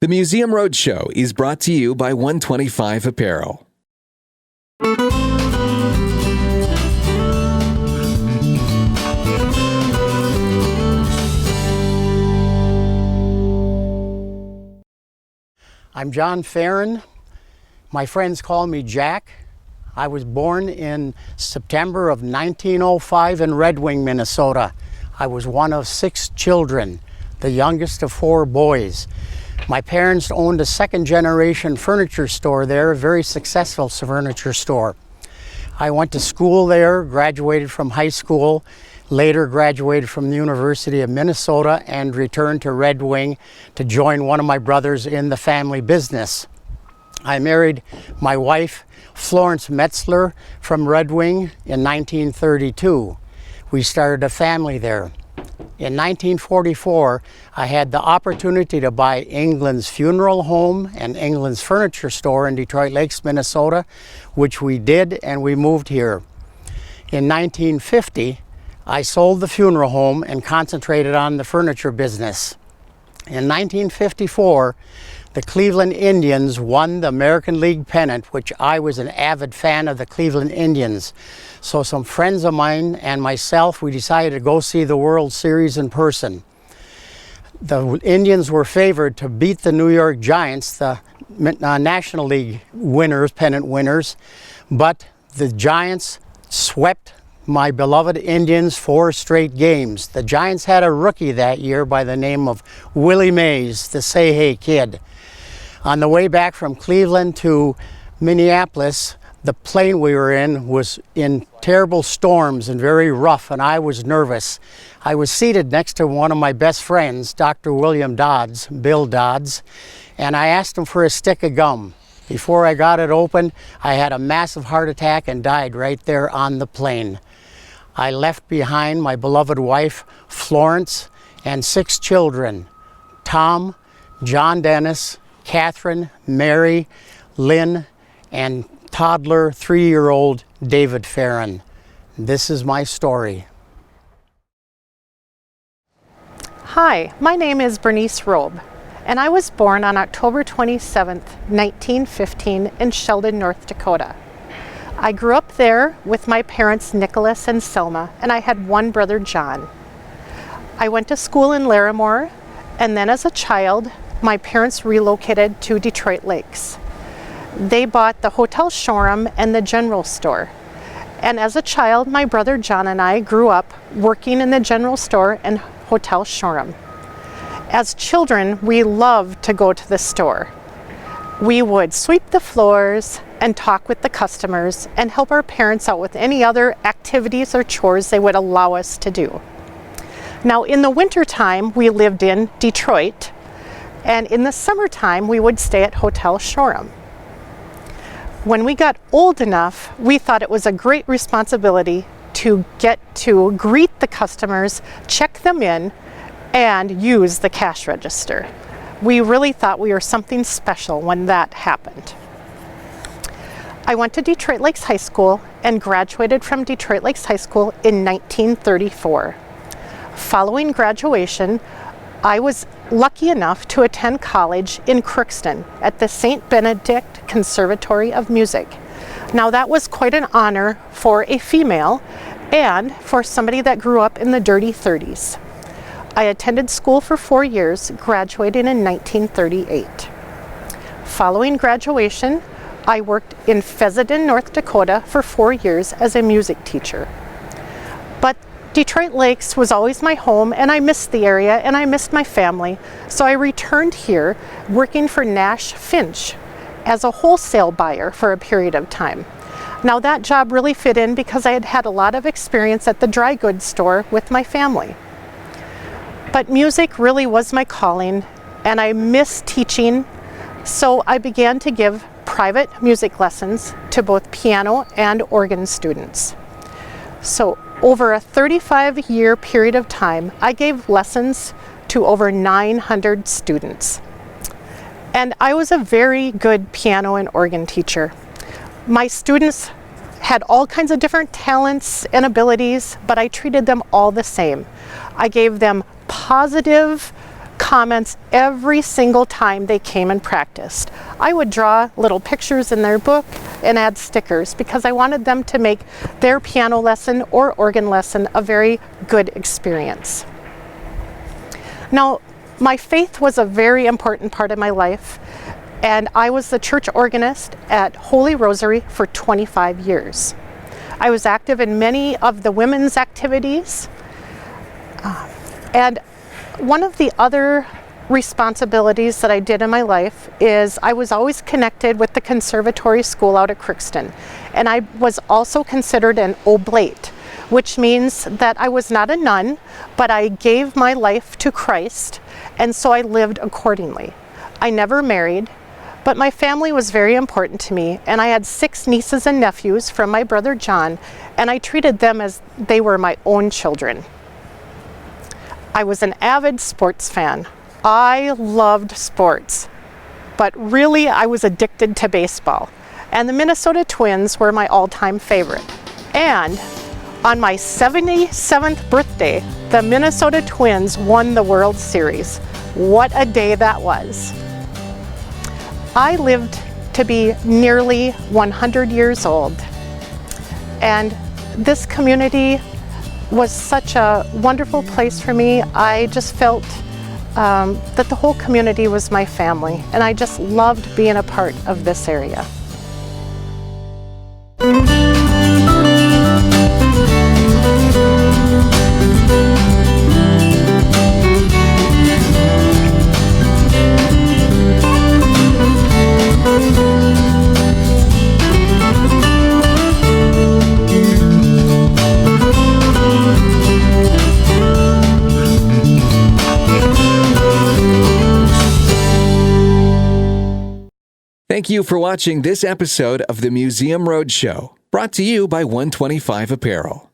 The Museum Roadshow is brought to you by 125 Apparel. I'm John Ferrin. My friends call me Jack. I was born in September of 1905 in Red Wing, Minnesota. I was one of 6 children, the youngest of 4 boys. My parents owned a second-generation furniture store there, a very successful furniture store. I went to school there, graduated from high school, later graduated from the University of Minnesota and returned to Red Wing to join one of my brothers in the family business. I married my wife, Florence Metzler, from Red Wing in 1932. We started a family there. In 1944, I had the opportunity to buy England's funeral home and England's furniture store in Detroit Lakes, Minnesota, which we did, and we moved here. In 1950, I sold the funeral home and concentrated on the furniture business. In 1954, the Cleveland Indians won the American League pennant, which I was an avid fan of the Cleveland Indians. So some friends of mine and myself, we decided to go see the World Series in person. The Indians were favored to beat the New York Giants, the National League winners, pennant winners, but the Giants swept my beloved Indians 4 straight games. The Giants had a rookie that year by the name of Willie Mays, the say-hey kid. On the way back from Cleveland to Minneapolis, the plane we were in was in terrible storms and very rough, and I was nervous. I was seated next to one of my best friends, Dr. William Dodds, Bill Dodds, and I asked him for a stick of gum. Before I got it open, I had a massive heart attack and died right there on the plane. I left behind my beloved wife, Florence, and 6 children, Tom, John Dennis, Catherine, Mary, Lynn, and toddler 3-year-old David Ferrin. This is my story. Hi, my name is Bernice Robe, and I was born on October 27th, 1915 in Sheldon, North Dakota. I grew up there with my parents Nicholas and Selma, and I had one brother, John. I went to school in Larimore, and then as a child, my parents relocated to Detroit Lakes. They bought the hotel showroom and the general store. And as a child, my brother John and I grew up working in the general store and hotel showroom. As children, we loved to go to the store. We would sweep the floors and talk with the customers and help our parents out with any other activities or chores they would allow us to do. Now, in the wintertime, we lived in Detroit, and in the summertime, we would stay at Hotel Shoreham. When we got old enough, we thought it was a great responsibility to get to greet the customers, check them in, and use the cash register. We really thought we were something special when that happened. I went to Detroit Lakes High School and graduated from Detroit Lakes High School in 1934. Following graduation, I was lucky enough to attend college in Crookston at the St. Benedict Conservatory of Music. Now that was quite an honor for a female and for somebody that grew up in the dirty 30s. I attended school for 4 years, graduating in 1938. Following graduation, I worked in Fessenden, North Dakota for 4 years as a music teacher. But Detroit Lakes was always my home, and I missed the area and I missed my family, so I returned here working for Nash Finch as a wholesale buyer for a period of time. Now that job really fit in because I had had a lot of experience at the dry goods store with my family. But music really was my calling, and I missed teaching, so I began to give private music lessons to both piano and organ students. So over a 35-year period of time, I gave lessons to over 900 students. And I was a very good piano and organ teacher. My students had all kinds of different talents and abilities, but I treated them all the same. I gave them positive comments every single time they came and practiced. I would draw little pictures in their book and add stickers because I wanted them to make their piano lesson or organ lesson a very good experience. Now, my faith was a very important part of my life, and I was the church organist at Holy Rosary for 25 years. I was active in many of the women's activities, and one of the other responsibilities that I did in my life is I was always connected with the conservatory school out at Crookston, and I was also considered an oblate, which means that I was not a nun, but I gave my life to Christ, and so I lived accordingly. I never married, but my family was very important to me, and I had 6 nieces and nephews from my brother John, and I treated them as they were my own children. I was an avid sports fan. I loved sports, but really I was addicted to baseball, and the Minnesota Twins were my all-time favorite. And on my 77th birthday, the Minnesota Twins won the World Series. What a day that was. I lived to be nearly 100 years old, and this community was such a wonderful place for me. I just felt that the whole community was my family, and I just loved being a part of this area. Thank you for watching this episode of the Museum Roadshow, brought to you by 125 Apparel.